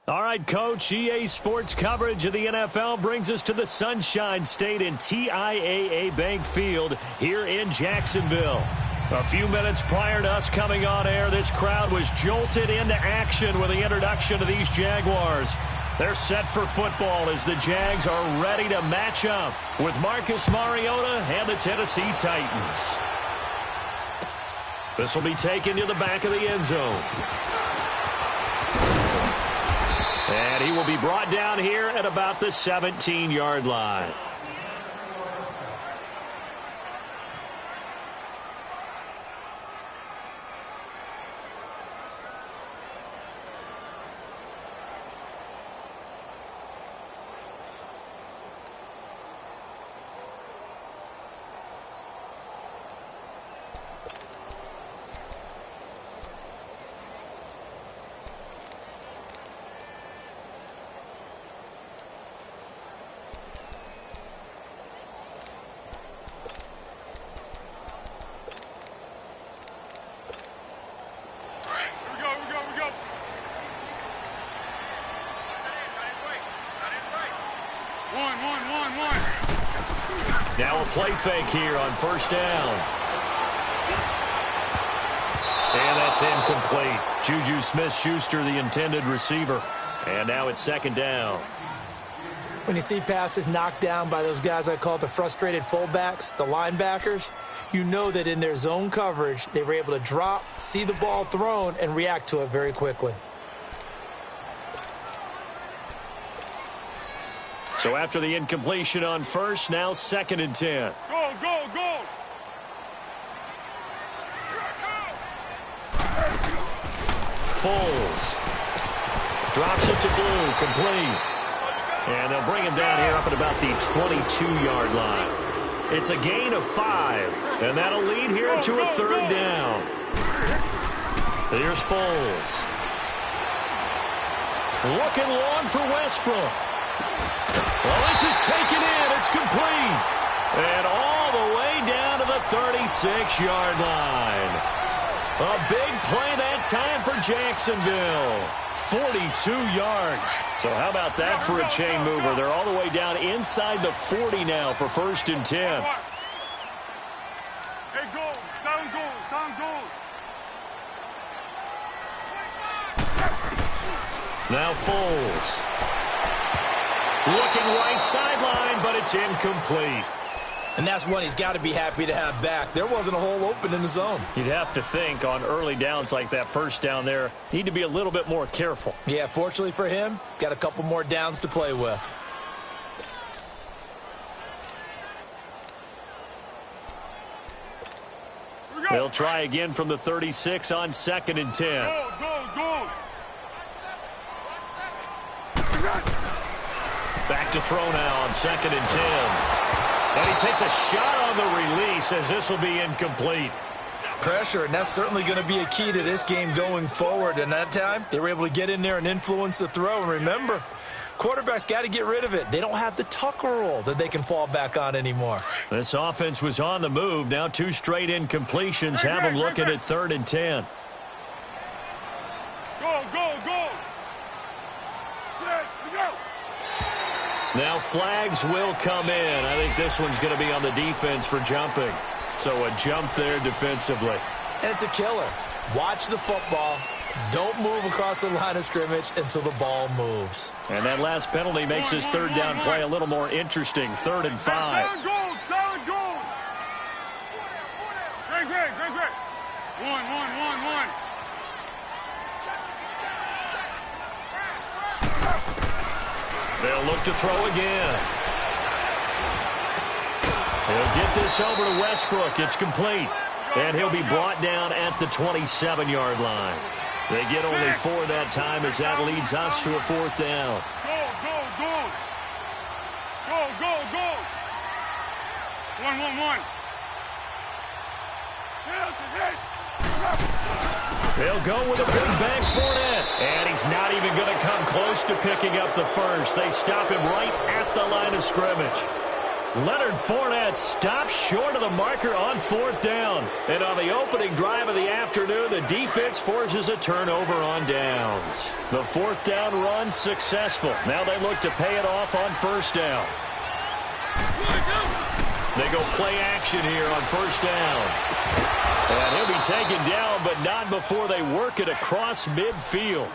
All right, Coach, EA Sports coverage of the NFL brings us to the Sunshine State in TIAA Bank Field here in Jacksonville. A few minutes prior to us coming on air, this crowd was jolted into action with the introduction of these Jaguars. They're set for football as the Jags are ready to match up with Marcus Mariota and the Tennessee Titans. This will be taken to the back of the end zone. And he will be brought down here at about the 17-yard line. Now a play fake here on first down. And that's incomplete. Juju Smith-Schuster, the intended receiver. And now it's second down. When you see passes knocked down by those guys I call the frustrated fullbacks, the linebackers, you know that in their zone coverage, they were able to drop, see the ball thrown, and react to it very quickly. So after the incompletion on first, now second and 10. Go, go, go! Foles drops it to Blue, complete. And they'll bring him down here up at about the 22-yard line. It's a gain of 5, and that'll lead here to a third down. Here's Foles. Looking long for Westbrook. Well, this is taken in. It's complete. And all the way down to the 36-yard line. A big play that time for Jacksonville. 42 yards. So how about that for a chain mover? They're all the way down inside the 40 now for first and 10. Hey, go. Sound goal. Sound goal. Now Foles. Looking right sideline, but it's incomplete. And that's one he's got to be happy to have back. There wasn't a hole open in the zone. You'd have to think on early downs like that first down there, need to be a little bit more careful. Yeah, fortunately for him, got a couple more downs to play with. They'll try again from the 36 on second and 10. Go, go, go. Back to throw now on second and 10. And he takes a shot on the release as this will be incomplete. Pressure, and that's certainly going to be a key to this game going forward. And that time, they were able to get in there and influence the throw. And remember, quarterbacks got to get rid of it. They don't have the Tucker rule that they can fall back on anymore. This offense was on the move. Now 2 straight incompletions have them looking at third and 10. Go, go, go. Go. Now flags will come in. I think this one's going to be on the defense for jumping. So a jump there defensively. And it's a killer. Watch the football. Don't move across the line of scrimmage until the ball moves. And that last penalty makes this third down play a little more interesting. 3rd and 5. Solid goal. Solid goal. Great. 1. They'll look to throw again. He'll get this over to Westbrook. It's complete. And he'll be brought down at the 27-yard line. They get only 4 that time as that leads us to a 4th down. Go. 1. They'll go with a big bang Fournette. And he's not even going to come close to picking up the first. They stop him right at the line of scrimmage. Leonard Fournette stops short of the marker on 4th down. And on the opening drive of the afternoon, the defense forces a turnover on downs. The 4th down run successful. Now they look to pay it off on 1st down. They go play action here on 1st down. And he'll be taken down, but not before they work it across midfield.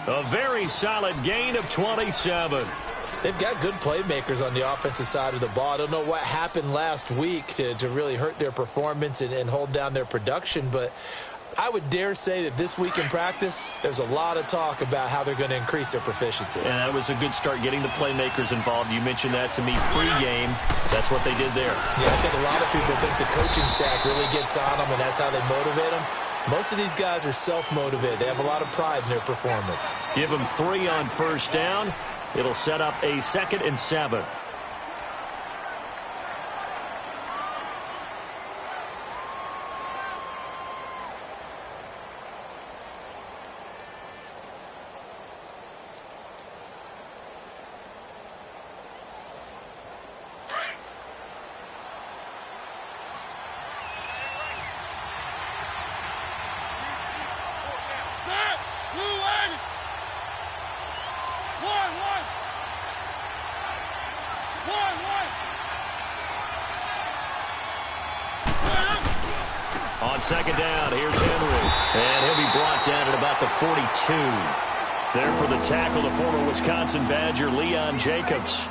A very solid gain of 27. They've got good playmakers on the offensive side of the ball. I don't know what happened last week to really hurt their performance and hold down their production, but I would dare say that this week in practice, there's a lot of talk about how they're going to increase their proficiency. And that was a good start getting the playmakers involved. You mentioned that to me pregame. That's what they did there. Yeah, I think a lot of people think the coaching staff really gets on them, and that's how they motivate them. Most of these guys are self-motivated. They have a lot of pride in their performance. Give them 3 on 1st down. It'll set up a 2nd and 7. On 2nd down, here's Henry. And he'll be brought down at about the 42. There for the tackle, the former Wisconsin Badger, Leon Jacobs.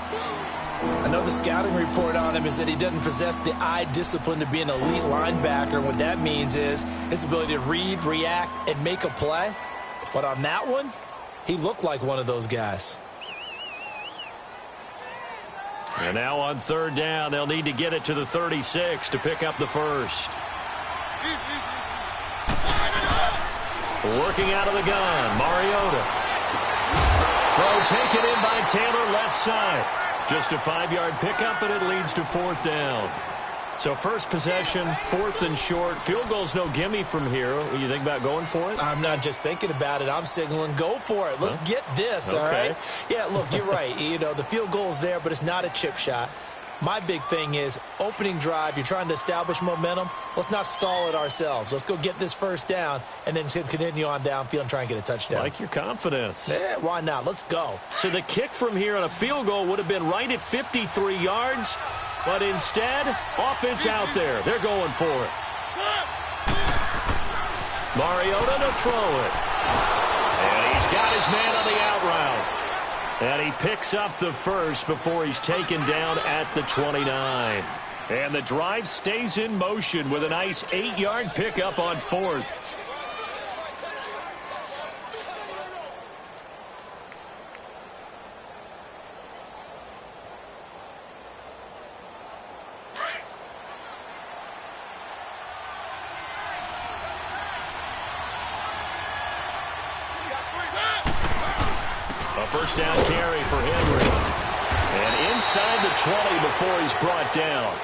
I know the scouting report on him is that he doesn't possess the eye discipline to be an elite linebacker. What that means is his ability to read, react, and make a play. But on that one, he looked like one of those guys. And now on 3rd down, they'll need to get it to the 36 to pick up the first. Working out of the gun, Mariota. Throw taken in by Taylor, left side. Just a 5-yard pickup, and it leads to 4th down. So first possession, 4th and short. Field goal's no gimme from here. What do you think about going for it? I'm not just thinking about it. I'm signaling, go for it. Let's get this, all right? Yeah, look, you're right. You know, the field goal's there, but it's not a chip shot. My big thing is opening drive. You're trying to establish momentum. Let's not stall it ourselves. Let's go get this 1st down and then continue on downfield and try and get a touchdown. Like your confidence. Yeah, why not? Let's go. So the kick from here on a field goal would have been right at 53 yards, but instead, offense out there. They're going for it. Mariota to throw it. And he's got his man on the out route. And he picks up the first before he's taken down at the 29. And the drive stays in motion with a nice 8-yard pickup on 4th. A 1st down carry for Henry. And inside the 20 before he's brought down.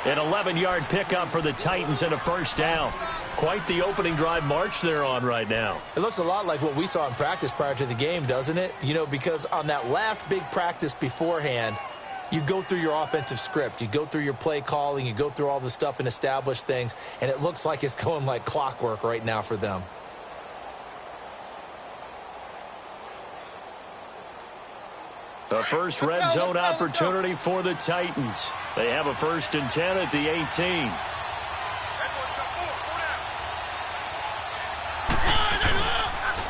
An 11-yard pickup for the Titans and a 1st down. Quite the opening drive march they're on right now. It looks a lot like what we saw in practice prior to the game, doesn't it? You know, because on that last big practice beforehand, you go through your offensive script. You go through your play calling. You go through all the stuff and establish things. And it looks like it's going like clockwork right now for them. The first red zone opportunity for the Titans. They have a 1st and 10 at the 18.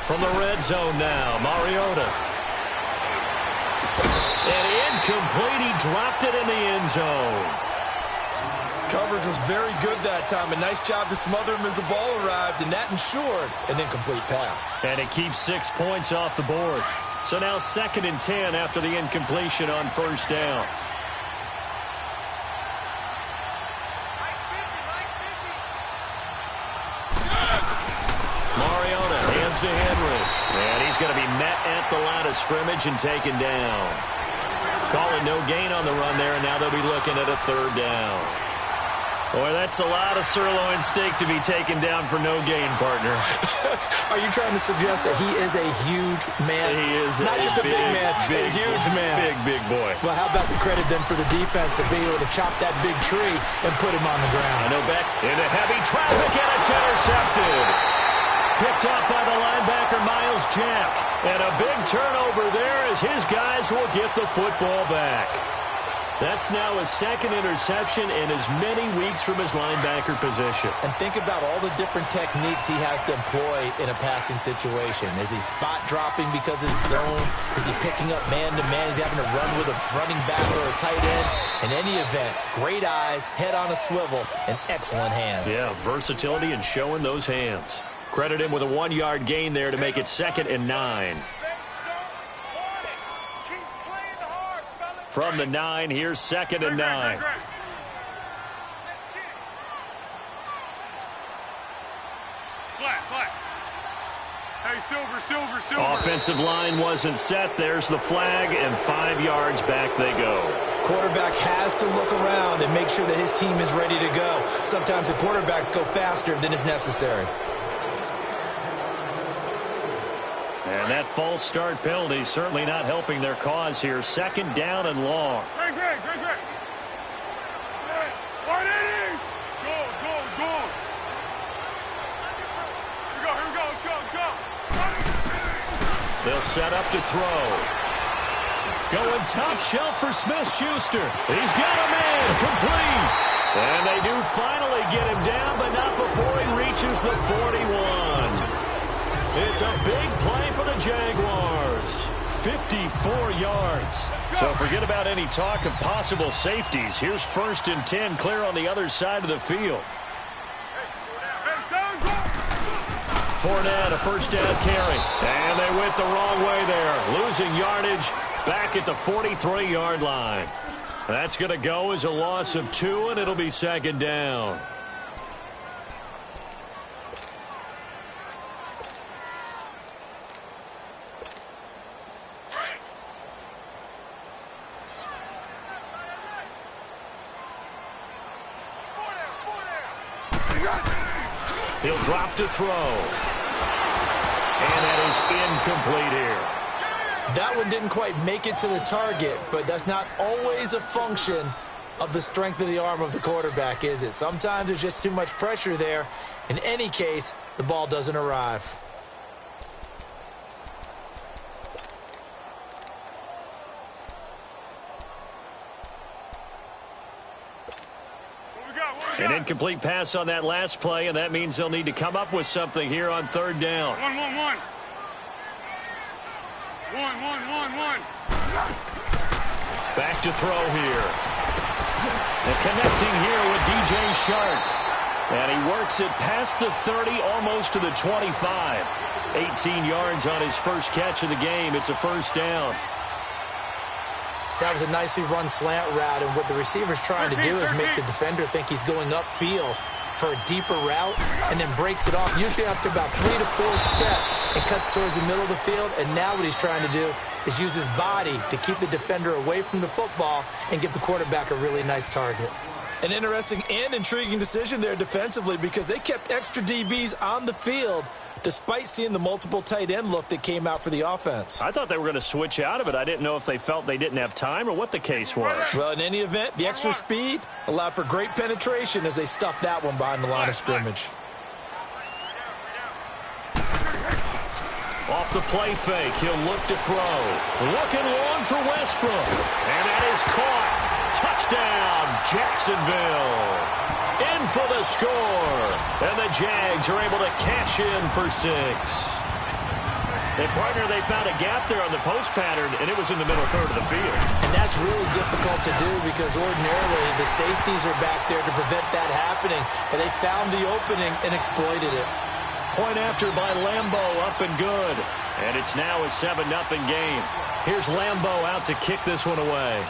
From the red zone now, Mariota. And incomplete, he dropped it in the end zone. Coverage was very good that time. A nice job to smother him as the ball arrived, and that ensured an incomplete pass. And it keeps 6 points off the board. So now 2nd and 10 after the incompletion on 1st down. Mariota hands to Henry. And he's going to be met at the line of scrimmage and taken down. Calling no gain on the run there, and now they'll be looking at a 3rd down. Boy, that's a lot of sirloin steak to be taken down for no gain, partner. Are you trying to suggest that he is a huge man? He is not just a big man, a huge man. Big boy. Well, how about the credit then for the defense to be able to chop that big tree and put him on the ground? I know back into heavy traffic, and it's intercepted. Picked up by the linebacker, Miles Jack. And a big turnover there as his guys will get the football back. That's now his second interception in as many weeks from his linebacker position. And think about all the different techniques he has to employ in a passing situation. Is he spot dropping because it's zone? Is he picking up man-to-man? Is he having to run with a running back or a tight end? In any event, great eyes, head on a swivel, and excellent hands. Yeah, versatility and showing those hands. Credit him with a 1-yard gain there to make it 2nd and 9. From the 9, here's 2nd and 9. Flat. Hey, silver. Offensive line wasn't set. There's the flag, and 5 yards back they go. Quarterback has to look around and make sure that his team is ready to go. Sometimes the quarterbacks go faster than is necessary. And that false start penalty certainly not helping their cause here. 2nd down and long. Great. 180. Go. Here we go. Let's go. They'll set up to throw. Going top shelf for Smith-Schuster. He's got him in. Complete. And they do finally get him down, but not before he reaches the 41. It's a big play for the Jaguars. 54 yards. So forget about any talk of possible safeties. Here's 1st and 10 clear on the other side of the field. Fournette, a 1st down carry. And they went the wrong way there. Losing yardage back at the 43-yard line. That's going to go as a loss of 2, and it'll be 2nd down. He'll drop to throw. And that is incomplete here. That one didn't quite make it to the target, but that's not always a function of the strength of the arm of the quarterback, is it? Sometimes there's just too much pressure there. In any case, the ball doesn't arrive. An incomplete pass on that last play, and that means they'll need to come up with something here on 3rd down. 1. Back to throw here. And connecting here with DJ Shark. And he works it past the 30, almost to the 25. 18 yards on his first catch of the game. It's a 1st down. That was a nicely run slant route, and what the receiver's trying to do is make the defender think he's going upfield for a deeper route and then breaks it off, usually after about 3 to 4 steps, and cuts towards the middle of the field. And now what he's trying to do is use his body to keep the defender away from the football and give the quarterback a really nice target. An interesting and intriguing decision there defensively, because they kept extra DBs on the field despite seeing the multiple tight end look that came out for the offense. I thought they were going to switch out of it. I didn't know if they felt they didn't have time or what the case was. Well, in any event, the extra speed allowed for great penetration as they stuffed that one behind the line of scrimmage. Off the play fake, he'll look to throw. Looking long for Westbrook. And that is caught. Touchdown, Jacksonville. In for the score. And the Jags are able to cash in for 6. And, partner, they found a gap there on the post pattern, and it was in the middle third of the field. And that's really difficult to do because ordinarily the safeties are back there to prevent that happening. But they found the opening and exploited it. Point after by Lambo, up and good. And it's now a 7-0 game. Here's Lambo out to kick this one away.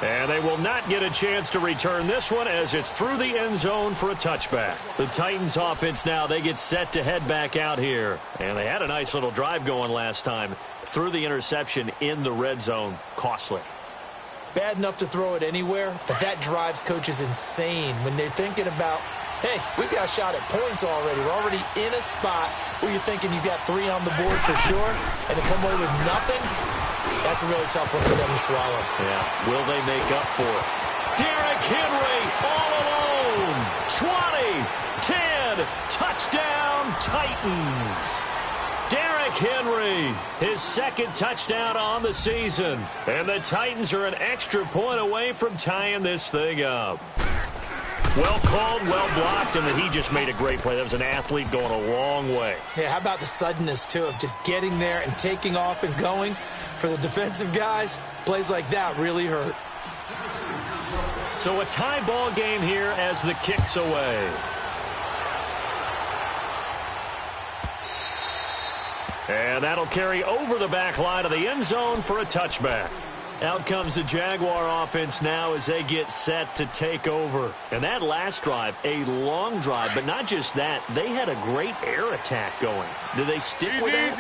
And they will not get a chance to return this one as it's through the end zone for a touchback. The Titans offense now, they get set to head back out here. And they had a nice little drive going last time. threw the interception in the red zone. Costly. Bad enough to throw it anywhere, but that drives coaches insane when they're thinking about, hey, we've got a shot at points already. We're already in a spot where you're thinking you got 3 on the board for sure, and to come away with nothing, that's a really tough one for them to swallow. Yeah, will they make up for it? Derrick Henry all alone. 20, 10, touchdown Titans. Derrick Henry, his second touchdown on the season. And the Titans are an extra point away from tying this thing up. Well called, well blocked, and he just made a great play. That was an athlete going a long way. Yeah, how about the suddenness, too, of just getting there and taking off and going? For the defensive guys, plays like that really hurt. So a tie ball game here as the kick's away. And that'll carry over the back line of the end zone for a touchback. Out comes the Jaguar offense now as they get set to take over. And that last drive, a long drive, but not just that, they had a great air attack going. Do they stick with that?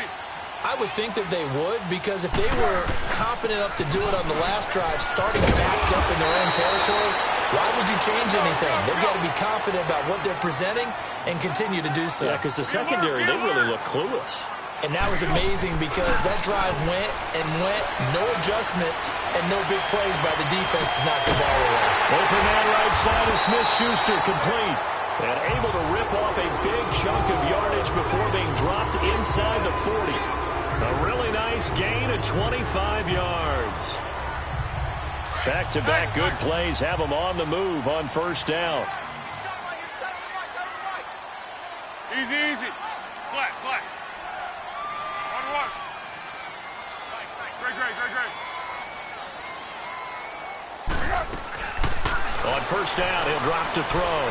I would think that they would, because if they were confident enough to do it on the last drive, starting backed up in their own territory, why would you change anything? They've got to be confident about what they're presenting and continue to do so. Yeah, because the secondary, they really look clueless. And that was amazing because that drive went and went, no adjustments and no big plays by the defense to knock the ball away. Open man right side of Smith-Schuster, complete. And able to rip off a big chunk of yardage before being dropped inside the 40. A really nice gain of 25 yards. Back-to-back good plays have them on the move on first down. Easy, easy. Flat, flat. One. Great. On first down, he'll drop to throw.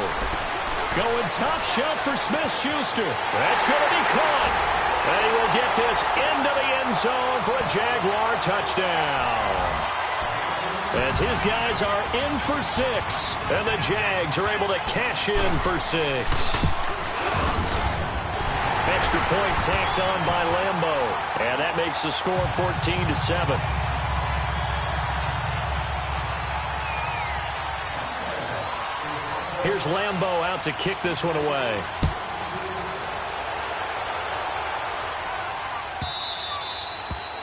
Going top shelf for Smith-Schuster. That's going to be caught. And he will get this into the end zone for a Jaguar touchdown. As his guys are in for 6. And the Jags are able to cash in for 6. Extra point tacked on by Lambo. And that makes the score 14-7. Here's Lambo out to kick this one away.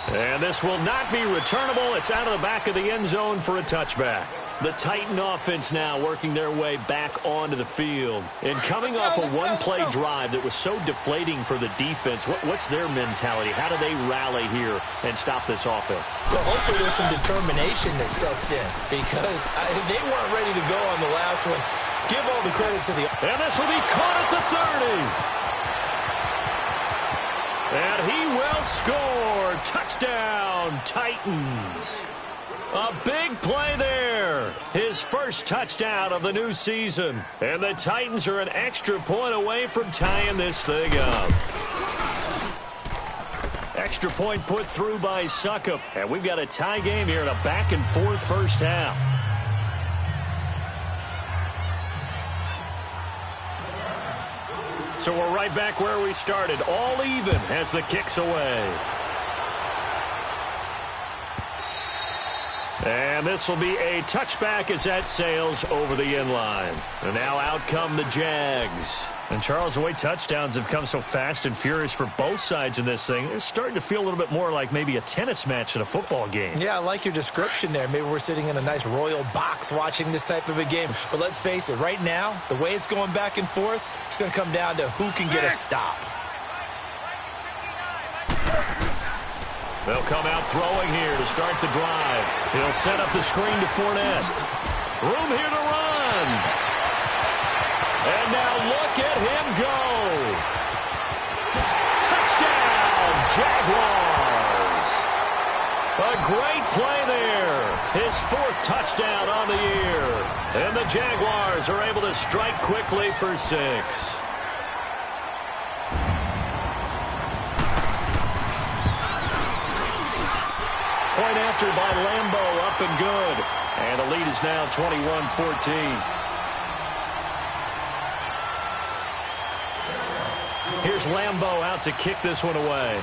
And this will not be returnable. It's out of the back of the end zone for a touchback. The Titan offense now working their way back onto the field. And coming off a one-play drive that was so deflating for the defense, what's their mentality? How do they rally here and stop this offense? Well, hopefully there's some determination that sets in because they weren't ready to go on the last one. Give all the credit to the... And this will be caught at the 30. And he will score. Touchdown, Titans. A big play there. His first touchdown of the new season. And the Titans are an extra point away from tying this thing up. Extra point put through by Suckup. And we've got a tie game here in a back-and-forth first half. So we're right back where we started. All even as the kick's away. And this will be a touchback as that sails over the end line. And now out come the Jags. And Charles, the way touchdowns have come so fast and furious for both sides in this thing, it's starting to feel a little bit more like maybe a tennis match than a football game. Yeah, I like your description there. Maybe we're sitting in a nice royal box watching this type of a game. But let's face it, right now, the way it's going back and forth, it's going to come down to who can get a stop. They'll come out throwing here to start the drive. He'll set up the screen to Fournette. Room here to run. And now look at him go. Touchdown, Jaguars. A great play there. His 4th touchdown on the year. And the Jaguars are able to strike quickly for 6. Point after by Lambo, up and good. And the lead is now 21-14. Here's Lambo out to kick this one away.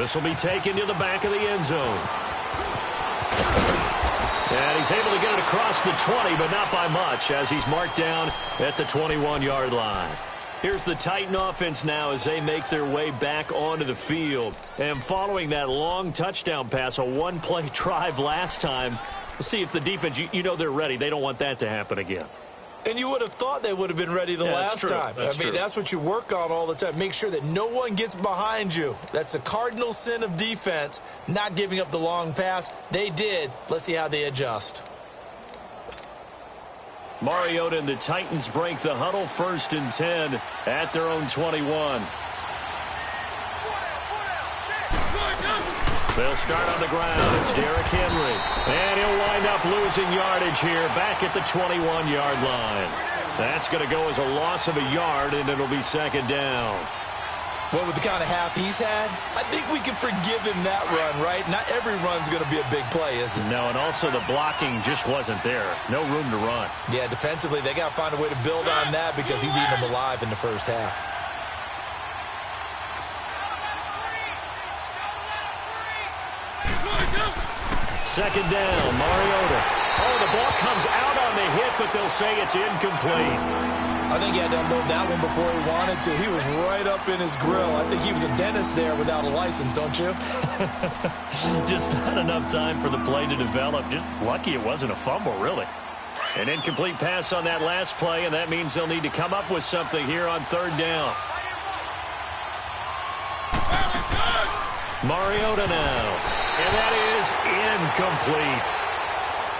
This will be taken to the back of the end zone. And he's able to get it across the 20, but not by much, as he's marked down at the 21-yard line. Here's the Titan offense now as they make their way back onto the field. And following that long touchdown pass, a one-play drive last time, we'll see if the defense, you know they're ready. They don't want that to happen again. And you would have thought they would have been ready the last time. That's what you work on all the time. Make sure that no one gets behind you. That's the cardinal sin of defense, not giving up the long pass. They did. Let's see how they adjust. Mariota and the Titans break the huddle, 1st and 10 at their own 21. They'll start on the ground. It's Derrick Henry. And he'll wind up losing yardage here back at the 21-yard line. That's going to go as a loss of a yard, and it'll be 2nd down. Well, with the kind of half he's had, I think we can forgive him that run, right? Not every run's going to be a big play, is it? No, and also the blocking just wasn't there. No room to run. Yeah, defensively, they got to find a way to build on that because he's eating them alive in the first half. Second down, Mariota. Oh, the ball comes out on the hit, but they'll say it's incomplete. I think he had to unload that one before he wanted to. He was right up in his grill. I think he was a dentist there without a license, don't you? Just not enough time for the play to develop. Just lucky it wasn't a fumble, really. An incomplete pass on that last play, and that means they'll need to come up with something here on 3rd down. Mariota now. And that is incomplete.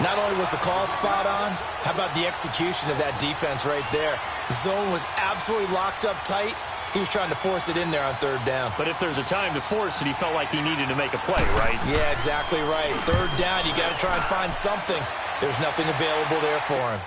Not only was the call spot on, how about the execution of that defense right there? The zone was absolutely locked up tight. He was trying to force it in there on 3rd down. But if there's a time to force it, he felt like he needed to make a play, right? Yeah, exactly right. 3rd down, you got to try and find something. There's nothing available there for him.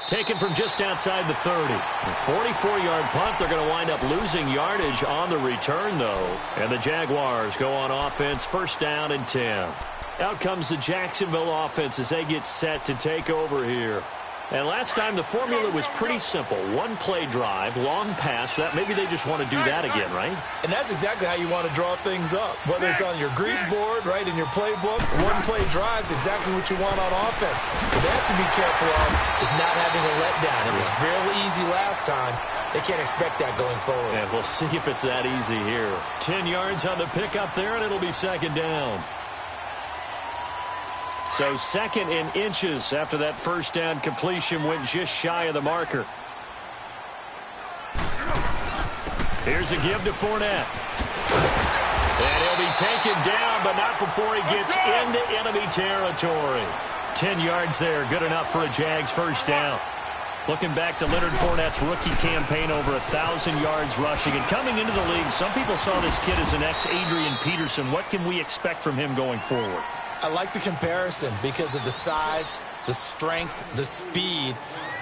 Taken from just outside the 30. A 44-yard punt. They're going to wind up losing yardage on the return, though. And the Jaguars go on offense, 1st down and 10. Out comes the Jacksonville offense as they get set to take over here. And last time the formula was pretty simple. One-play drive, long pass. That maybe they just want to do that again, right? And that's exactly how you want to draw things up. Whether it's on your grease board, right, in your playbook, one-play drives exactly what you want on offense. What they have to be careful of is not having a letdown. It was fairly easy last time. They can't expect that going forward. And we'll see if it's that easy here. 10 yards on the pickup there, and it'll be 2nd down. So 2nd in inches after that 1st down completion went just shy of the marker. Here's a give to Fournette. And he'll be taken down, but not before he gets into enemy territory. 10 yards there, good enough for a Jags 1st down. Looking back to Leonard Fournette's rookie campaign, over 1,000 yards rushing. And coming into the league, some people saw this kid as an ex-Adrian Peterson. What can we expect from him going forward? I like the comparison because of the size, the strength, the speed.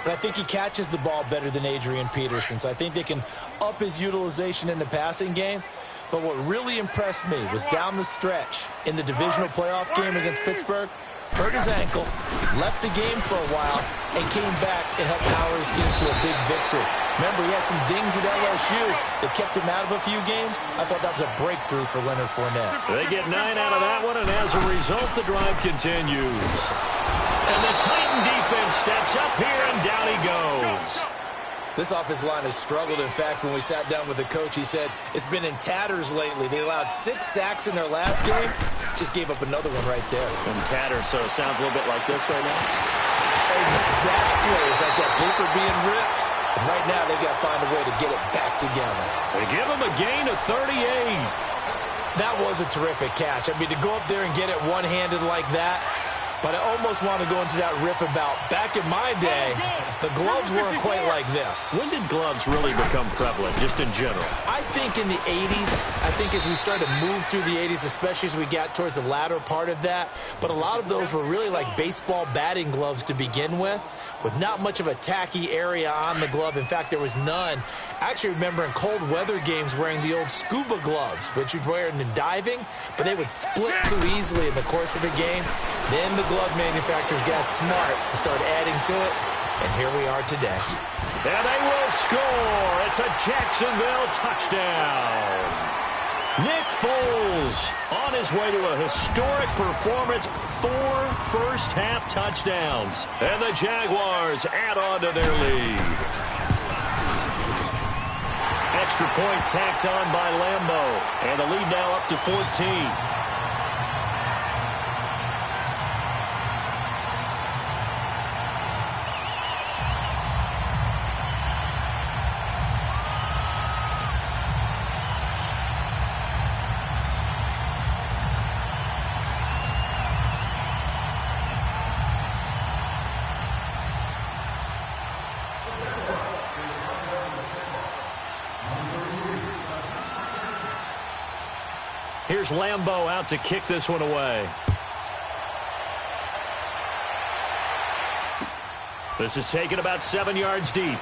But I think he catches the ball better than Adrian Peterson. So I think they can up his utilization in the passing game. But what really impressed me was down the stretch in the divisional playoff game against Pittsburgh. Hurt his ankle, left the game for a while, and came back and helped power his team to a big victory. Remember, he had some dings at LSU that kept him out of a few games. I thought that was a breakthrough for Leonard Fournette. They get 9 out of that one, and as a result, the drive continues. And the Titan defense steps up here, and down he goes. This offensive line has struggled. In fact, when we sat down with the coach, he said it's been in tatters lately. They allowed 6 sacks in their last game. Just gave up another one right there. In tatters, so it sounds a little bit like this right now? Exactly. It's like that paper being ripped. And right now, they've got to find a way to get it back together. They give him a gain of 38. That was a terrific catch. I mean, to go up there and get it one-handed like that. But I almost want to go into that riff about back in my day, the gloves weren't quite like this. When did gloves really become prevalent, just in general? I think in the 80s. I think as we started to move through the 80s, especially as we got towards the latter part of that. But a lot of those were really like baseball batting gloves to begin with not much of a tacky area on the glove. In fact, there was none. I actually remember in cold weather games wearing the old scuba gloves, which you'd wear in diving, but they would split too easily in the course of a game. Then the glove manufacturers got smart and started adding to it, and here we are today. And they will score. It's a Jacksonville touchdown. Nick Foles on his way to a historic performance, 4 first-half touchdowns. And the Jaguars add on to their lead. Extra point tacked on by Lambeau. And the lead now up to 14. Here's Lambeau out to kick this one away. This is taken about 7 yards deep.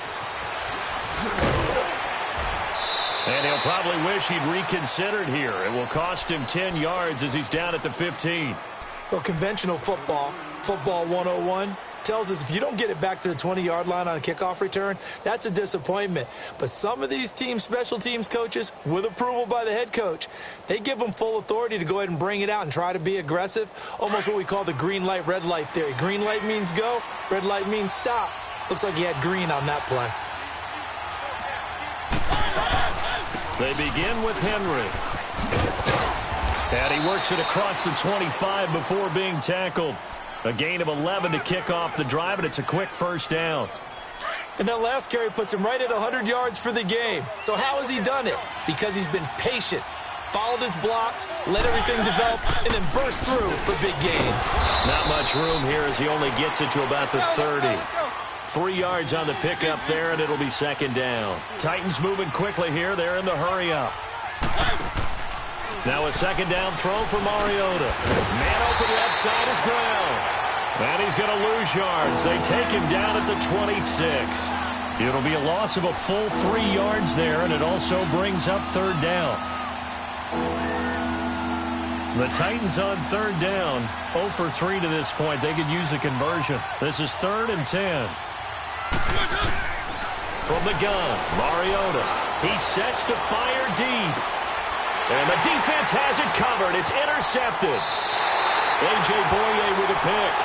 And he'll probably wish he'd reconsidered here. It will cost him 10 yards as he's down at the 15. Well, conventional football 101, tells us if you don't get it back to the 20-yard line on a kickoff return, that's a disappointment. But some of these teams, special teams coaches, with approval by the head coach, they give them full authority to go ahead and bring it out and try to be aggressive. Almost what we call the green light, red light theory. Green light means go, red light means stop. Looks like he had green on that play. They begin with Henry. And he works it across the 25 before being tackled. A gain of 11 to kick off the drive, and it's a quick first down. And that last carry puts him right at 100 yards for the game. So how has he done it? Because he's been patient, followed his blocks, let everything develop, and then burst through for big gains. Not much room here as he only gets it to about the 30. 3 yards on the pickup there, and it'll be second down. Titans moving quickly here. They're in the hurry-up. Now a second down throw for Mariota. Man open left side is Brown. And he's going to lose yards. They take him down at the 26. It'll be a loss of a full 3 yards there, and it also brings up third down. The Titans on third down, 0 for 3 to this point. They could use a conversion. This is 3rd and 10. From the gun, Mariota. He sets to fire deep. And the defense has it covered. It's intercepted. A.J. Boye with a pick.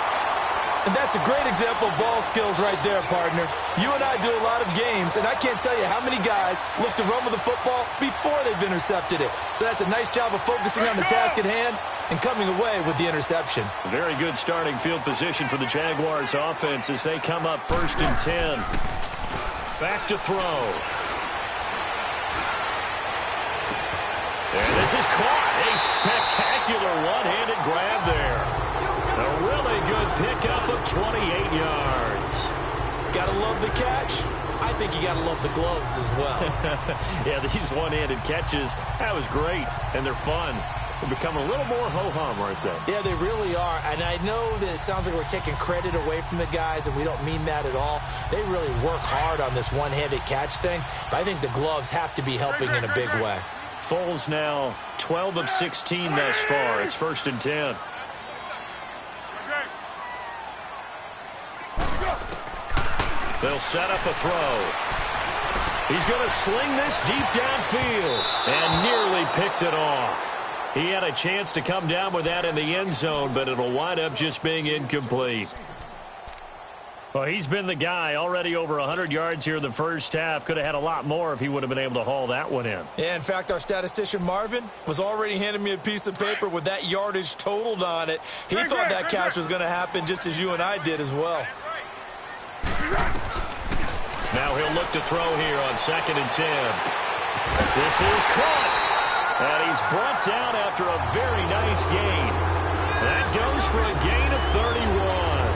And that's a great example of ball skills right there, partner. You and I do a lot of games, and I can't tell you how many guys look to run with the football before they've intercepted it. So that's a nice job of focusing on the task at hand and coming away with the interception. Very good starting field position for the Jaguars offense as they come up 1st and 10. Back to throw. And this is caught. A spectacular one-handed grab there. A really good pickup of 28 yards. Gotta love the catch. I think you gotta love the gloves as well. Yeah, these one-handed catches, that was great, and they're fun. They're becoming a little more ho-hum, aren't they? Yeah, they really are. And I know that it sounds like we're taking credit away from the guys, and we don't mean that at all. They really work hard on this one-handed catch thing, but I think the gloves have to be helping in a big way. Foles now 12 of 16 thus far. It's 1st and 10. They'll set up a throw. He's going to sling this deep downfield and nearly picked it off. He had a chance to come down with that in the end zone, but it'll wind up just being incomplete. Well, he's been the guy, already over 100 yards here in the first half. Could have had a lot more if he would have been able to haul that one in. Yeah, in fact, our statistician Marvin was already handing me a piece of paper with that yardage totaled on it. He thought that catch was going to happen just as you and I did as well. Now he'll look to throw here on 2nd and 10. This is caught. And he's brought down after a very nice gain. That goes for a gain of 31.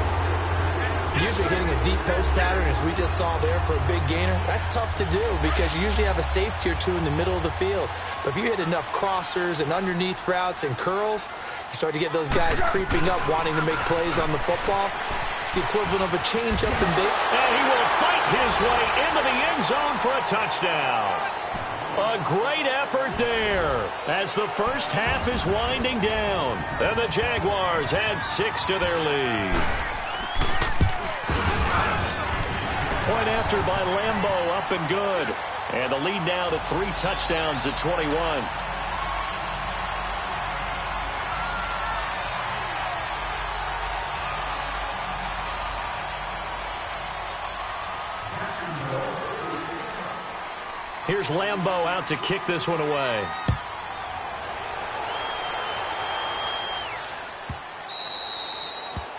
Usually hitting a deep post pattern, as we just saw there for a big gainer, that's tough to do because you usually have a safety or two in the middle of the field. But if you hit enough crossers and underneath routes and curls, you start to get those guys creeping up, wanting to make plays on the football. It's the equivalent of a change-up in big. And he will fight his way into the end zone for a touchdown. A great effort there as the first half is winding down. And the Jaguars add 6 to their lead. Point after by Lambeau, up and good. And the lead now to 3 touchdowns at 21. Here's Lambeau out to kick this one away.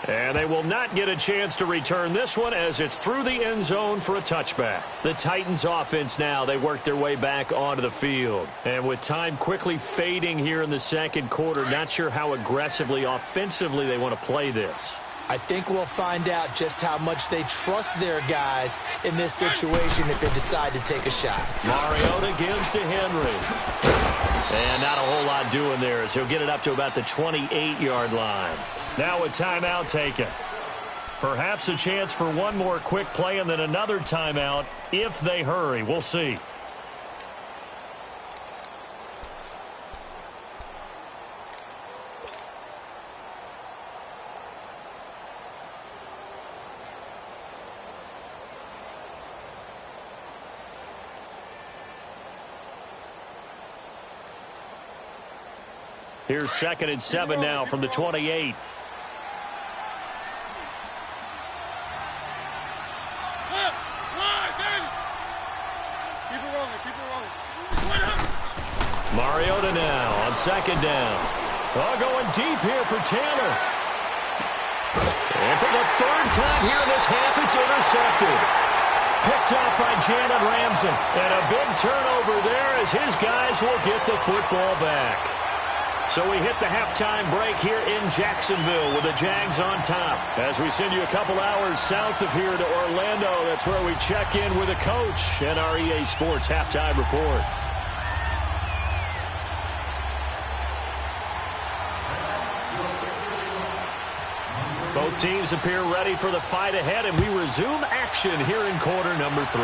And they will not get a chance to return this one as it's through the end zone for a touchback. The Titans offense now, they work their way back onto the field. And with time quickly fading here in the second quarter, not sure how aggressively, offensively they want to play this. I think we'll find out just how much they trust their guys in this situation if they decide to take a shot. Mariota gives to Henry. And not a whole lot doing there as he'll get it up to about the 28-yard line. Now a timeout taken. Perhaps a chance for one more quick play and then another timeout if they hurry. We'll see. Here's 2nd and 7 now from the 28. Mariota now on 2nd down. Going deep here for Taylor. And for the 3rd time here in this half, it's intercepted. Picked up by Jalen Ramsey. And a big turnover there as his guys will get the football back. So we hit the halftime break here in Jacksonville with the Jags on top. As we send you a couple hours south of here to Orlando, that's where we check in with the coach and our EA Sports halftime report. Both teams appear ready for the fight ahead, and we resume action here in quarter number 3.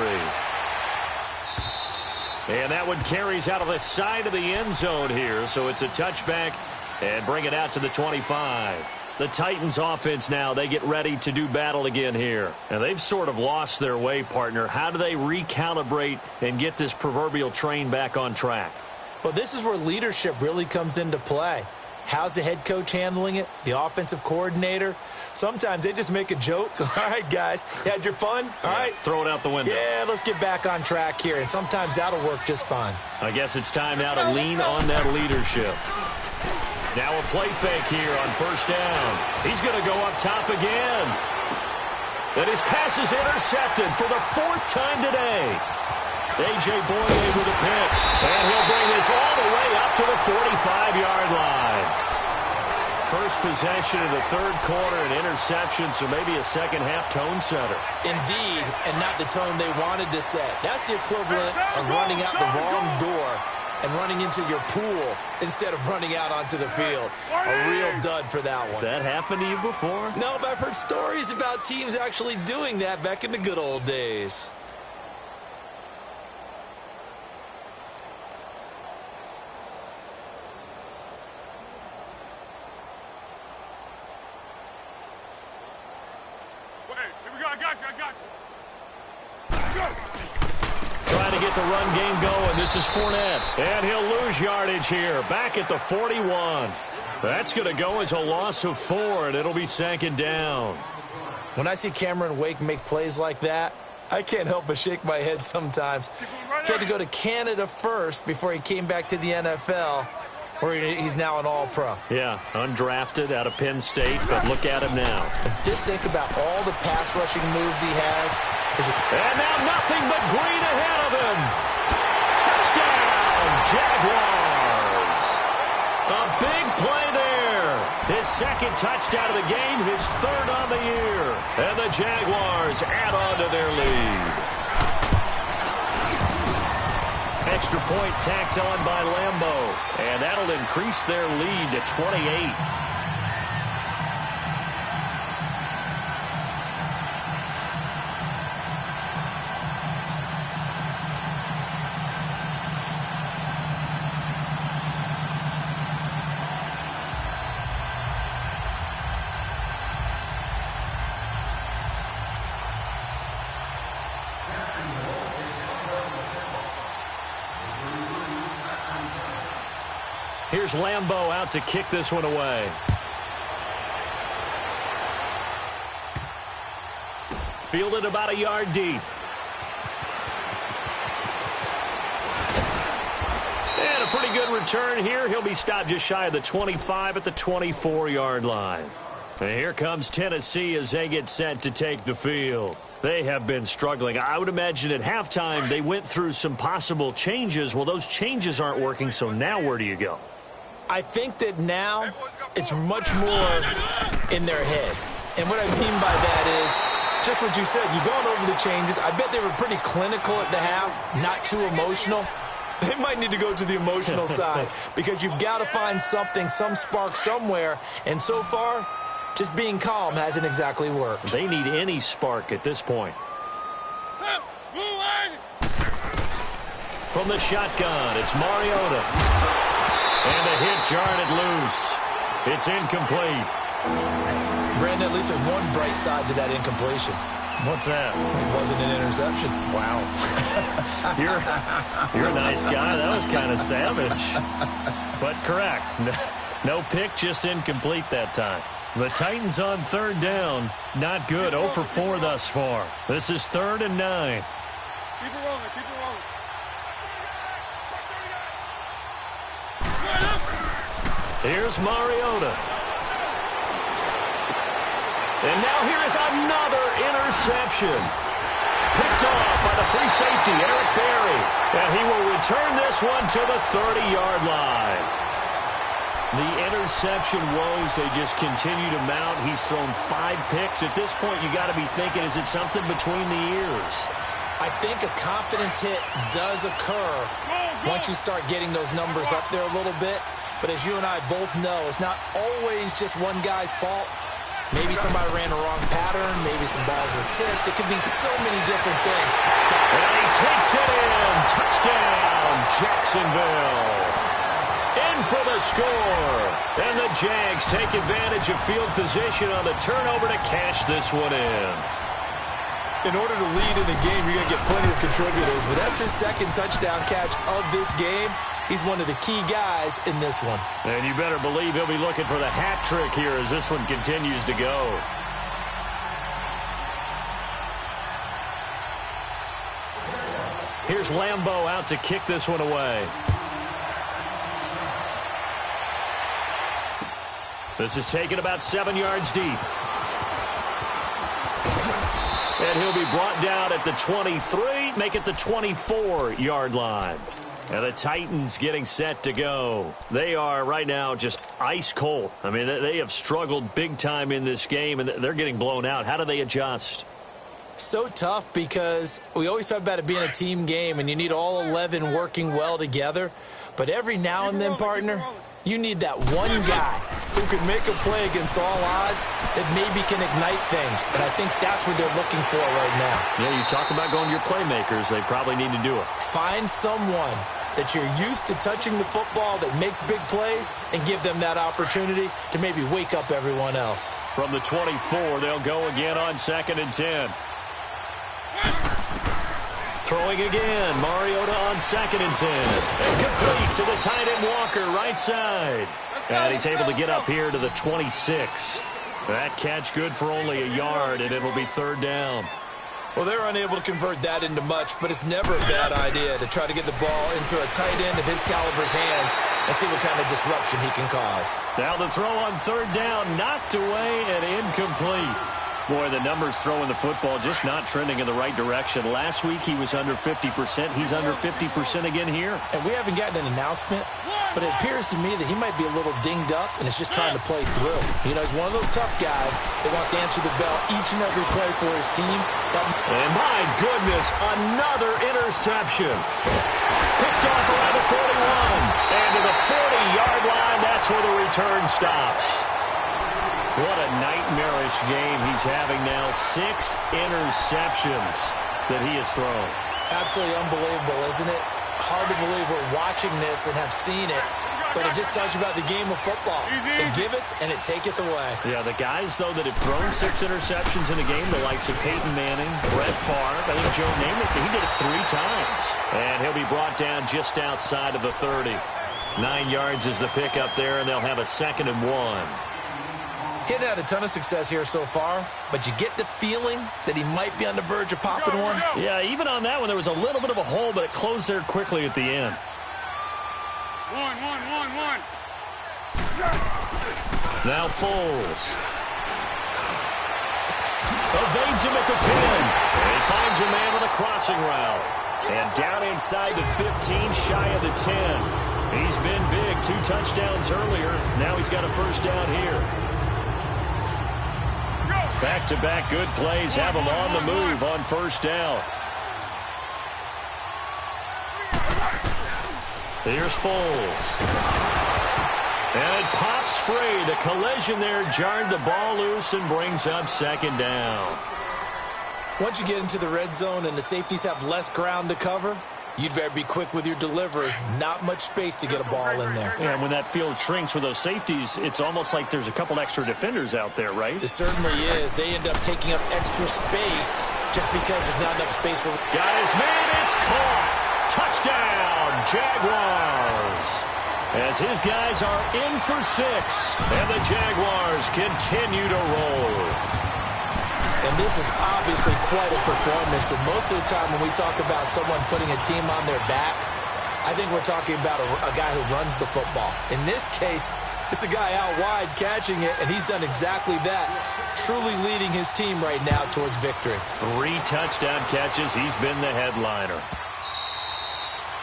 And that one carries out of the side of the end zone here, so it's a touchback and bring it out to the 25. The Titans offense now, they get ready to do battle again here. And they've sort of lost their way, partner. How do they recalibrate and get this proverbial train back on track? Well, this is where leadership really comes into play. How's the head coach handling it? The offensive coordinator? Sometimes they just make a joke. All right, guys, you had your fun? All right. Throw it out the window. Yeah, let's get back on track here. And sometimes that'll work just fine. I guess it's time now to lean on that leadership. Now a play fake here on 1st down. He's going to go up top again. And his pass is intercepted for the 4th time today. A.J. Boye with a pick. And he'll bring this all the way up to the 45-yard line. First possession of the 3rd quarter, an interception, so maybe a second-half tone setter. Indeed, and not the tone they wanted to set. That's the equivalent of running out the wrong door and running into your pool instead of running out onto the field. A real dud for that one. Has that happened to you before? No, but I've heard stories about teams actually doing that back in the good old days. Trying to get the run game going. This is Fournette. And he'll lose yardage here. Back at the 41. That's going to go as a loss of 4, and it'll be 2nd down. When I see Cameron Wake make plays like that, I can't help but shake my head sometimes. He had to go to Canada first before he came back to the NFL, where he's now an all-pro. Yeah, undrafted out of Penn State, but look at him now. Just think about all the pass rushing moves he has. And now nothing but green ahead of him. Touchdown, Jaguars. A big play there. His 2nd touchdown of the game, his 3rd on the year. And the Jaguars add on to their lead. Extra point tacked on by Lambeau. And that'll increase their lead to 28. Here's Lambeau out to kick this one away. Fielded about a yard deep. And a pretty good return here. He'll be stopped just shy of the 25 at the 24-yard line. And here comes Tennessee as they get set to take the field. They have been struggling. I would imagine at halftime they went through some possible changes. Well, those changes aren't working, so now where do you go? I think that now it's much more in their head. And what I mean by that is just what you said. You've gone over the changes. I bet they were pretty clinical at the half, not too emotional. They might need to go to the emotional side because you've got to find something, some spark somewhere. And so far, just being calm hasn't exactly worked. They need any spark at this point. From the shotgun, it's Mariota. And a hit jarred it loose. It's incomplete. Brandon, at least there's one bright side to that incompletion. What's that? It wasn't an interception. Wow. You're a nice guy. That was kind of savage. But correct. No pick, just incomplete that time. The Titans on third down. Not good. 0 for 4 thus far. This is 3rd and 9. Keep it rolling. Keep it rolling. Here's Mariota. And now here is another interception. Picked off by the free safety, Eric Berry. And he will return this one to the 30-yard line. The interception woes, they just continue to mount. He's thrown 5 picks. At this point, you got to be thinking, is it something between the ears? I think a confidence hit does occur once you start getting those numbers up there a little bit. But as you and I both know, it's not always just one guy's fault. Maybe somebody ran the wrong pattern. Maybe some balls were tipped. It could be so many different things. And he takes it in. Touchdown, Jacksonville. In for the score. And the Jags take advantage of field position on the turnover to cash this one in. In order to lead in a game, you're going to get plenty of contributors. But that's his second touchdown catch of this game. He's one of the key guys in this one. And you better believe he'll be looking for the hat trick here as this one continues to go. Here's Lambeau out to kick this one away. This is taken about 7 yards deep. And he'll be brought down at the 23, make it the 24-yard line. And the Titans getting set to go. They are right now just ice cold. I mean, they have struggled big time in this game, and they're getting blown out. How do they adjust? So tough because we always talk about it being a team game, and you need all 11 working well together. But every now and then, partner, you need that one guy who can make a play against all odds that maybe can ignite things. And I think that's what they're looking for right now. Yeah, you talk about going to your playmakers. They probably need to do it. Find someone that you're used to touching the football that makes big plays and give them that opportunity to maybe wake up everyone else. From the 24, they'll go again on 2nd and 10. Throwing again, Mariota on 2nd and 10. And complete to the tight end Walker, right side. And he's able to get up here to the 26. That catch good for only a yard, and it'll be 3rd down. Well, they're unable to convert that into much, but it's never a bad idea to try to get the ball into a tight end of his caliber's hands and see what kind of disruption he can cause. Now the throw on 3rd down, knocked away and incomplete. Boy, the numbers throwing the football just not trending in the right direction. Last week he was under 50%. He's under 50% again here. And we haven't gotten an announcement, but it appears to me that he might be a little dinged up and is just trying to play through. You know, he's one of those tough guys that wants to answer the bell each and every play for his team. And my goodness, another interception. Picked off around the 41. And to the 40-yard line, that's where the return stops. What a nightmarish game he's having now. 6 interceptions that he has thrown. Absolutely unbelievable, isn't it? Hard to believe we're watching this and have seen it, but it just tells you about the game of football. It giveth and it taketh away. Yeah, the guys, though, that have thrown 6 interceptions in a game, the likes of Peyton Manning, Brett Favre, I think Joe Namath, he did it 3 times. And he'll be brought down just outside of the 30. 9 yards is the pickup there, and they'll have a 2nd and 1. He hadn't had a ton of success here so far, but you get the feeling that he might be on the verge of popping one. Yeah, even on that one, there was a little bit of a hole, but it closed there quickly at the end. One. Now Foles. Evades him at the 10. And he finds a man with a crossing route. And down inside the 15, shy of the 10. He's been big. 2 touchdowns earlier. Now he's got a first down here. Back-to-back good plays have him on the move on first down. Here's Foles. And it pops free. The collision there jarred the ball loose and brings up second down. Once you get into the red zone and the safeties have less ground to cover, you'd better be quick with your delivery. Not much space to get a ball in there. Yeah, when that field shrinks with those safeties, it's almost like there's a couple extra defenders out there, right? It certainly is. They end up taking up extra space just because there's not enough space for... Got his man. It's caught. Touchdown, Jaguars. As his guys are in for 6, and the Jaguars continue to roll. And this is obviously quite a performance, and most of the time when we talk about someone putting a team on their back, I think we're talking about a guy who runs the football. In this case, it's a guy out wide catching it, and he's done exactly that, truly leading his team right now towards victory. 3 touchdown catches. He's been the headliner.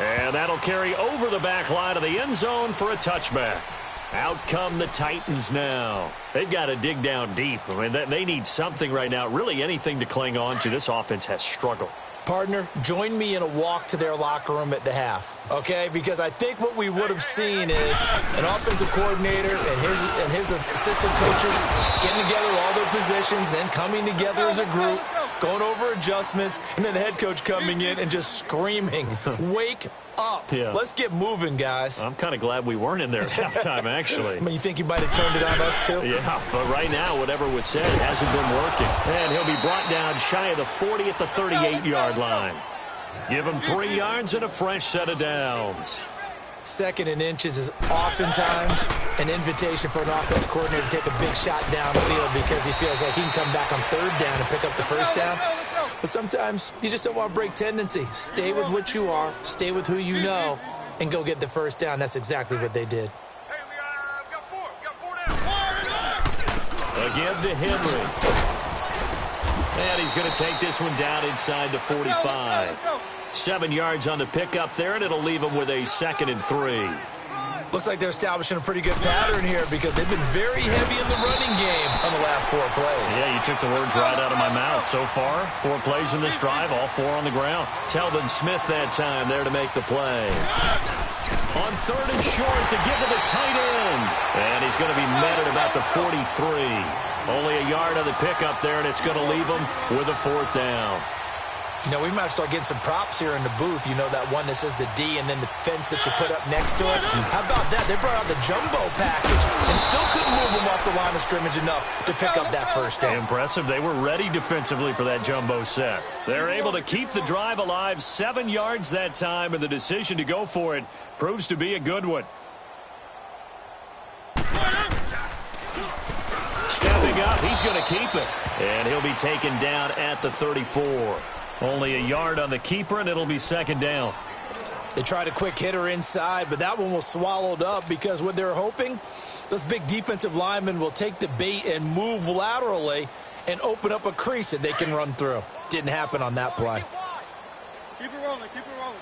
And that'll carry over the back line of the end zone for a touchback. Out come the Titans now. They've got to dig down deep. I mean, they need something right now, really anything to cling on to. This offense has struggled. Partner, join me in a walk to their locker room at the half, okay? Because I think what we would have seen is an offensive coordinator and his assistant coaches getting together all their positions, then coming together as a group, going over adjustments, and then the head coach coming in and just screaming, wake up. Yeah. Let's get moving, guys. I'm kind of glad we weren't in there at halftime, actually. I mean, you think you might have turned it on us, too? Yeah, but right now, whatever was said hasn't been working. And he'll be brought down shy of the 40 at the 38-yard line. Give him 3 yards and a fresh set of downs. 2nd and inches is oftentimes an invitation for an offense coordinator to take a big shot downfield because he feels like he can come back on 3rd down and pick up the first down. But sometimes you just don't want to break tendency. Stay with what you are, stay with who you know, and go get the first down. That's exactly what they did. Again to Henry. And he's going to take this one down inside the 45. 7 yards on the pickup there, and it'll leave him with a 2nd and 3. Looks like they're establishing a pretty good pattern here because they've been very heavy in the running game on the last 4 plays. Yeah, you took the words right out of my mouth. So far, 4 plays in this drive, all 4 on the ground. Telvin Smith that time there to make the play. On 3rd and short to give to the tight end. And he's going to be met at about the 43. Only a yard on the pickup there, and it's going to leave him with a 4th down. You know, we might start getting some props here in the booth. You know, that one that says the D and then the fence that you put up next to it. How about that? They brought out the jumbo package and still couldn't move them off the line of scrimmage enough to pick up that first down. Impressive. They were ready defensively for that jumbo set. They're able to keep the drive alive. 7 yards that time, and the decision to go for it proves to be a good one. Stepping up, he's going to keep it. And he'll be taken down at the 34. Only a yard on the keeper, and it'll be 2nd down. They tried a quick hitter inside, but that one was swallowed up because what they're hoping, those big defensive linemen will take the bait and move laterally and open up a crease that they can run through. Didn't happen on that play. Keep it rolling, keep it rolling.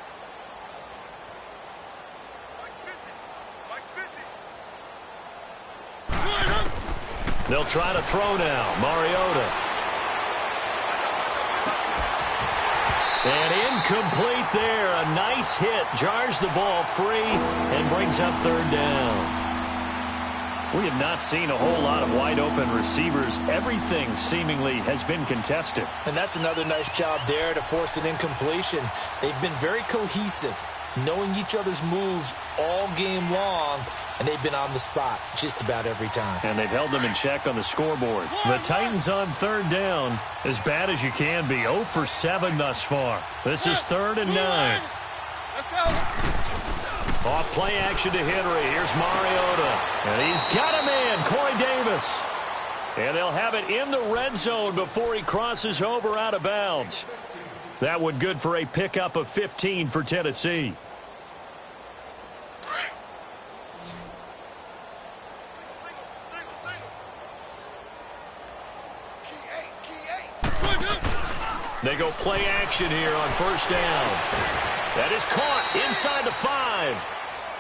They'll try to throw now. Mariota. And incomplete there. A nice hit. Jars the ball free and brings up 3rd down. We have not seen a whole lot of wide-open receivers. Everything seemingly has been contested. And that's another nice job there to force an incompletion. They've been very cohesive, knowing each other's moves all game long, and they've been on the spot just about every time. And they've held them in check on the scoreboard. The Titans on 3rd down, as bad as you can be. 0 for 7 thus far. This is 3rd and 9. Let's go. Off play action to Henry. Here's Mariota. And he's got a man, Corey Davis. And they'll have it in the red zone before he crosses over out of bounds. That one good for a pickup of 15 for Tennessee. They go play action here on first down. That is caught inside the 5.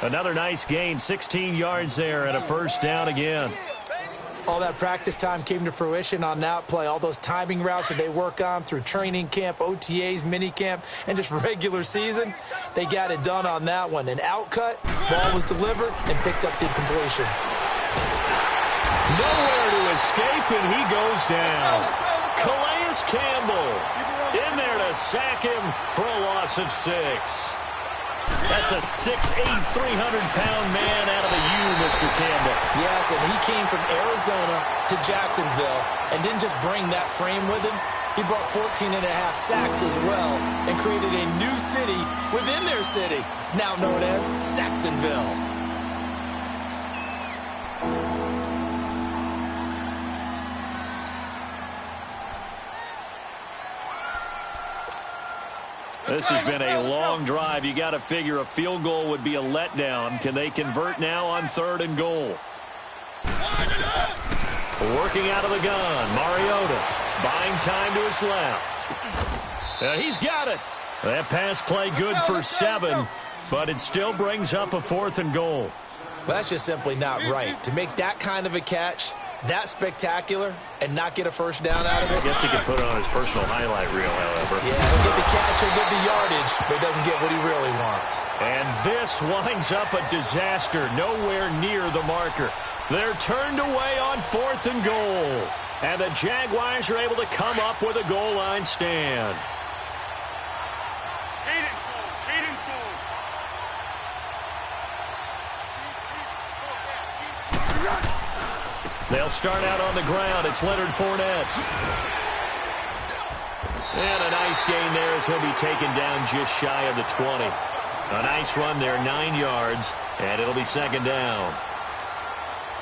Another nice gain, 16 yards there and a first down again. All that practice time came to fruition on that play. All those timing routes that they work on through training camp, OTAs, minicamp, and just regular season, they got it done on that one. An outcut, ball was delivered, and picked up the completion. Nowhere to escape, and he goes down. Calais Campbell in there to sack him for a loss of 6. That's a 6'8", 300-pound man out of the U, Mr. Campbell. Yes, and he came from Arizona to Jacksonville and didn't just bring that frame with him. He brought 14.5 sacks as well and created a new city within their city, now known as Saxonville. This has been a long drive. You got to figure a field goal would be a letdown. Can they convert now on 3rd and goal? Working out of the gun, Mariota buying time to his left. He's got it. That pass play good for 7, but it still brings up a 4th and goal. Well, that's just simply not right. To make that kind of a catch, that spectacular, and not get a first down out of it. I guess he could put it on his personal highlight reel, however. Yeah, he'll get the catch, he'll get the yardage, but he doesn't get what he really wants. And this winds up a disaster, nowhere near the marker. They're turned away on 4th and goal. And the Jaguars are able to come up with a goal line stand. They'll start out on the ground. It's Leonard Fournette. And a nice gain there as he'll be taken down just shy of the 20. A nice run there, 9 yards, and it'll be 2nd down.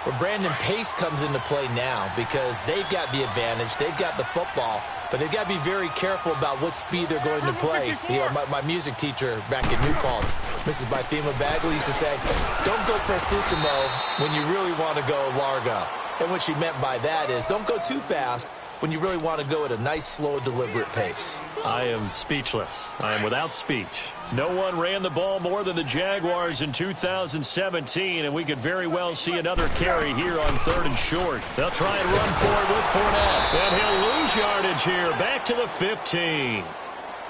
Well, Brandon, pace comes into play now because they've got the advantage. They've got the football, but they've got to be very careful about what speed they're going to play. You know, my music teacher back in New Paltz, Mrs. Bythema Bagley, used to say, don't go prestissimo when you really want to go largo. And what she meant by that is don't go too fast when you really want to go at a nice, slow, deliberate pace. I am speechless. I am without speech. No one ran the ball more than the Jaguars in 2017, and we could very well see another carry here on 3rd and short. They'll try and run forward with Fournette, and he'll lose yardage here, back to the 15.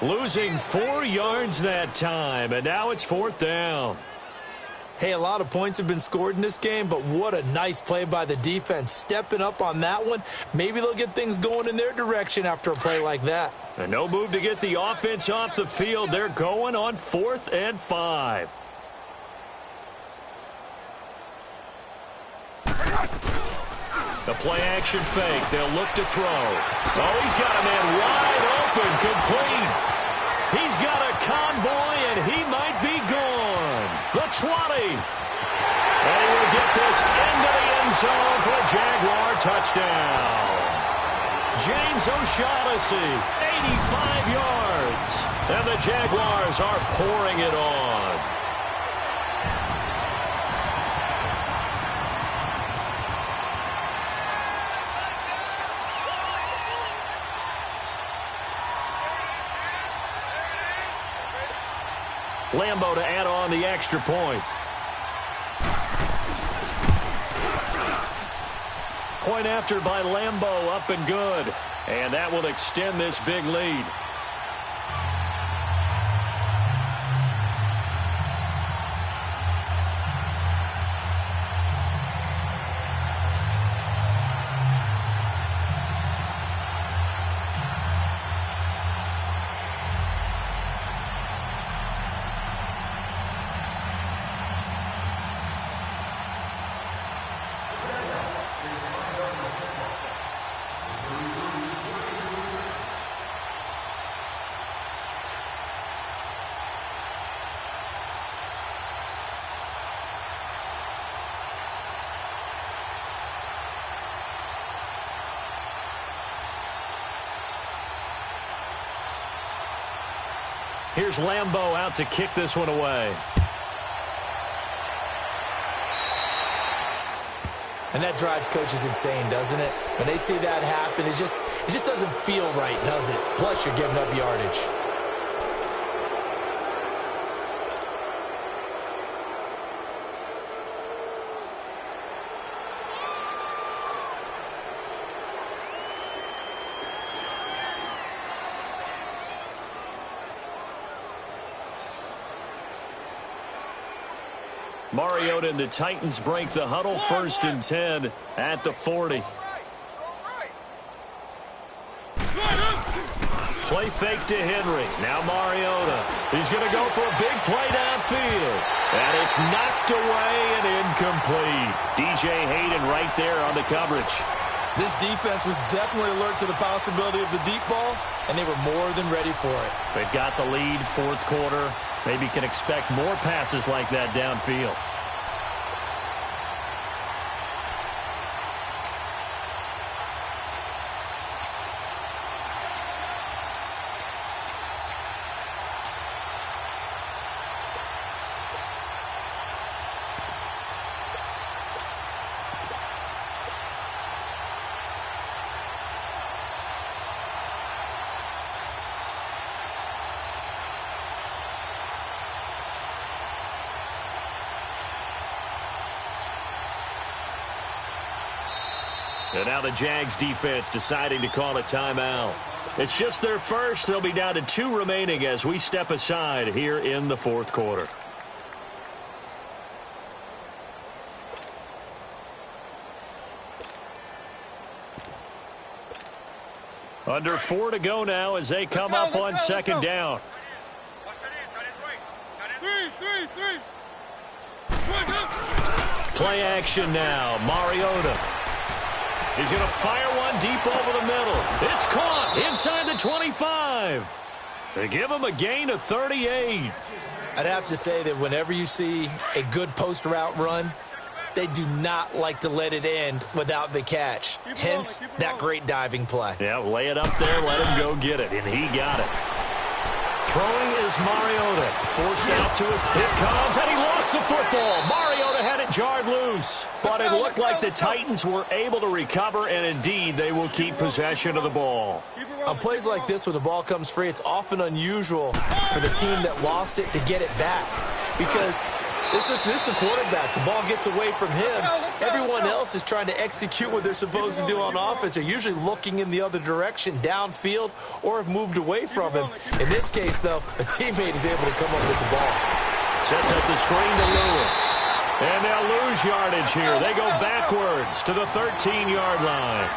Losing 4 yards that time, and now it's 4th down. Hey, a lot of points have been scored in this game, but what a nice play by the defense. Stepping up on that one, maybe they'll get things going in their direction after a play like that. And no move to get the offense off the field. They're going on 4th and 5. The play action fake. They'll look to throw. Oh, he's got a man wide open, complete. He's got a convoy, and he might be gone. The 20. And he will get this into the end zone for a Jaguar touchdown. James O'Shaughnessy, 85 yards. And the Jaguars are pouring it on. Lambo to add on the extra point. Point after by Lambo, up and good. And that will extend this big lead. Here's Lambo out to kick this one away. And that drives coaches insane, doesn't it? When they see that happen, it just doesn't feel right, does it? Plus, you're giving up yardage. Mariota and the Titans break the huddle, 1st and 10 at the 40. Play fake to Henry. Now Mariota. He's going to go for a big play downfield. And it's knocked away and incomplete. DJ Hayden right there on the coverage. This defense was definitely alert to the possibility of the deep ball, and they were more than ready for it. They've got the lead, 4th quarter. Maybe can expect more passes like that downfield. And now the Jags defense deciding to call a timeout. It's just their first. They'll be down to 2 remaining as we step aside here in the 4th quarter. Under 4 to go now as they come up on 2nd down. Play action now. Mariota. He's going to fire one deep over the middle. It's caught inside the 25. They give him a gain of 38. I'd have to say that whenever you see a good post route run, they do not like to let it end without the catch. Hence, that great diving play. Yeah, lay it up there, let him go get it, and he got it. Throwing is Mariota. Forced out to it. It comes, and he lost the football. Mariota had it jarred loose. But it looked like the Titans were able to recover, and indeed, they will keep possession of the ball. On plays like this, when the ball comes free, it's often unusual for the team that lost it to get it back. Because this is the quarterback. The ball gets away from him. Everyone else is trying to execute what they're supposed to do on offense. They're usually looking in the other direction, downfield, or have moved away from him. In this case, though, a teammate is able to come up with the ball. Sets up the screen to Lewis. And they'll lose yardage here. They go backwards to the 13-yard line.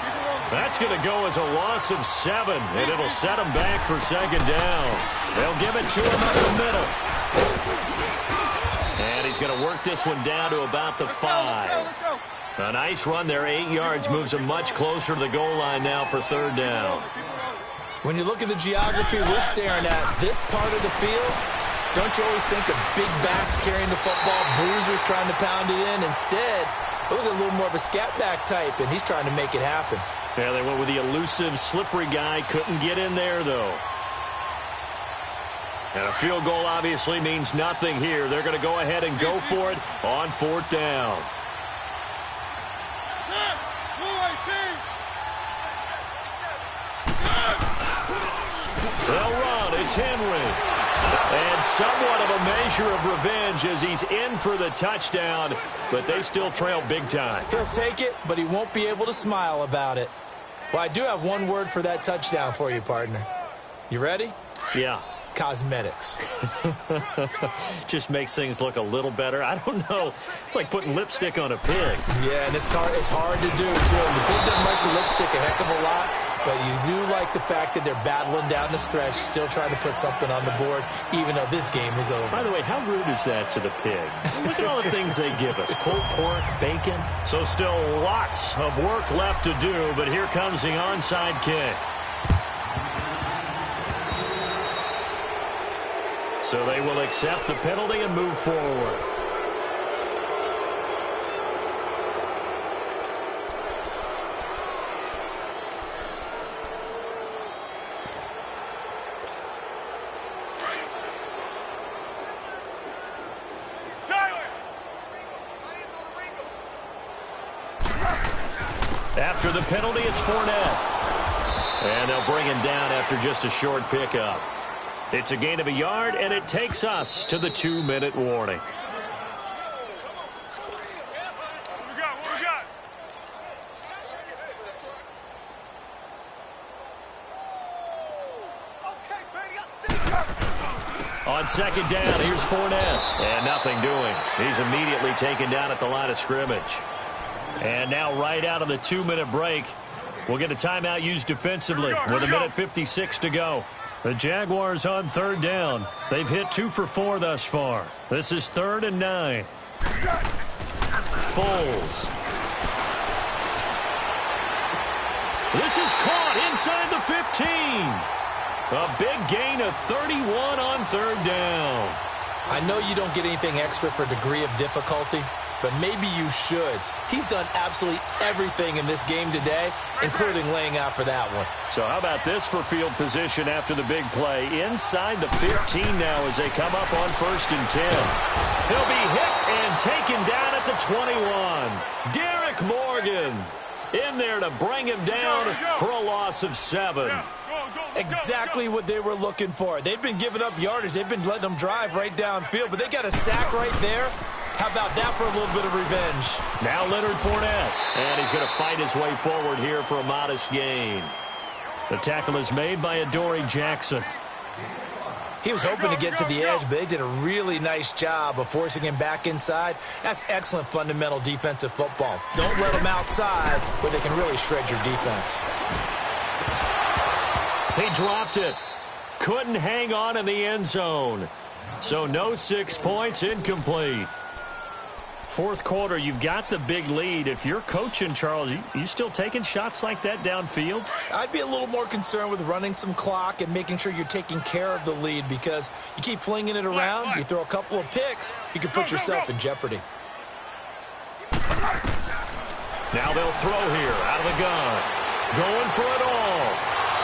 That's going to go as a loss of 7, and it'll set them back for 2nd down. They'll give it to him up the middle. And he's going to work this one down to about the 5. A nice run there, 8 yards, moves him much closer to the goal line now for 3rd down. When you look at the geography we're staring at, this part of the field, don't you always think of big backs carrying the football, bruisers trying to pound it in? Instead, look at a little more of a scat back type, and he's trying to make it happen. Yeah, they went with the elusive, slippery guy. Couldn't get in there, though. And a field goal obviously means nothing here. They're going to go ahead and go for it on 4th down. They'll run. It's Henry. And somewhat of a measure of revenge as he's in for the touchdown, but they still trail big time. He'll take it, but he won't be able to smile about it. Well, I do have one word for that touchdown for you, partner. You ready? Yeah. Cosmetics. Just makes things look a little better. I don't know. It's like putting lipstick on a pig. Yeah, and it's hard to do, too. The pig doesn't like the lipstick a heck of a lot, but you do like the fact that they're battling down the stretch, still trying to put something on the board, even though this game is over. By the way, how rude is that to the pig? Look at all the things they give us. Pulled pork, bacon. So still lots of work left to do, but here comes the onside kick. So they will accept the penalty and move forward. After the penalty, it's Fournette. And they'll bring him down after just a short pickup. It's a gain of a yard, and it takes us to the 2-minute warning. On second down, here's Fournette. And nothing doing. He's immediately taken down at the line of scrimmage. And now right out of the 2-minute break, we'll get a timeout used defensively with 1:56 to go. The Jaguars on third down. They've hit 2 for 4 thus far. This is 3rd and 9. Foles. This is caught inside the 15. A big gain of 31 on third down. I know you don't get anything extra for degree of difficulty, but maybe you should. He's done absolutely everything in this game today, including laying out for that one. So how about this for field position after the big play? Inside the 15 now as they come up on 1st and 10. He'll be hit and taken down at the 21. Derek Morgan in there to bring him down for a loss of 7. Exactly what they were looking for. They've been giving up yardage. They've been letting them drive right downfield, but they got a sack right there. How about that for a little bit of revenge? Now Leonard Fournette, and he's going to fight his way forward here for a modest gain. The tackle is made by Adoree Jackson. He was hoping to get to the edge, but they did a really nice job of forcing him back inside. That's excellent fundamental defensive football. Don't let them outside where they can really shred your defense. He dropped it. Couldn't hang on in the end zone. So no 6 points, incomplete. Fourth quarter, you've got the big lead. If you're coaching, Charles, you still taking shots like that downfield? I'd be a little more concerned with running some clock and making sure you're taking care of the lead, because you keep flinging it around, you throw a couple of picks, you can put yourself in jeopardy. Now they'll throw here out of the gun. Going for it all.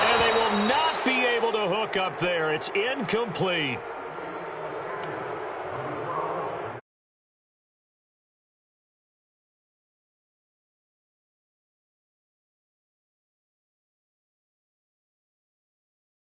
And they will not be able to hook up there. It's incomplete.